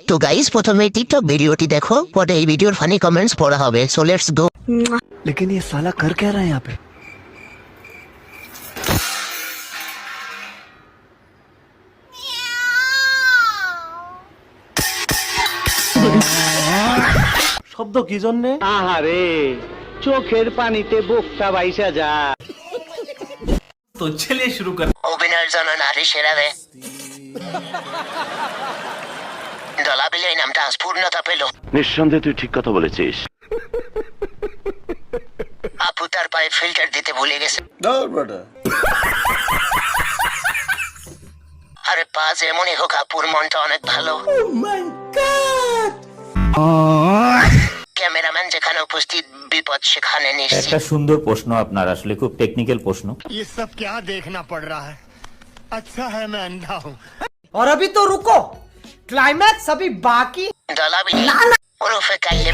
তো গাইস প্রথমে টিকটক ভিডিওটি দেখো, পরে এই ভিডিওর ফানি কমেন্টস পড়া হবে। So let's go. लेकिन ये साला कर क्या रहा है यहाँ पे? শব্দ কি জন্যে? আহারে চোখের পানিতে বোকটা বাইসা যা। তো চলিয়ে শুরু কর। অভিনয়ের জন্য নারী সেরা রে। দলাবিলে এই নামটা আজ পূর্ণতা পেল। নিঃসন্দেহে তুই ঠিক কথা বলেছিস। আপু তার পায়ে ফিল্টার দিতে ভুলে গেছে। আরে পা যেমনই হোক, আপুর মনটা অনেক ভালো। ক্যামেরাম্যান যেখানে উপস্থিত, বিপদ সেখানে নিশ্চিত। একটা সুন্দর প্রশ্ন আপনার, আসলে খুব টেকনিক্যাল প্রশ্ন। ये सब क्या देखना पड़ रहा है? अच्छा है मैं अंधा हूँ। और अभी तो रुको, क्लाइमैक्स अभी बाकी। দলাবিলে ওরফে কাইলে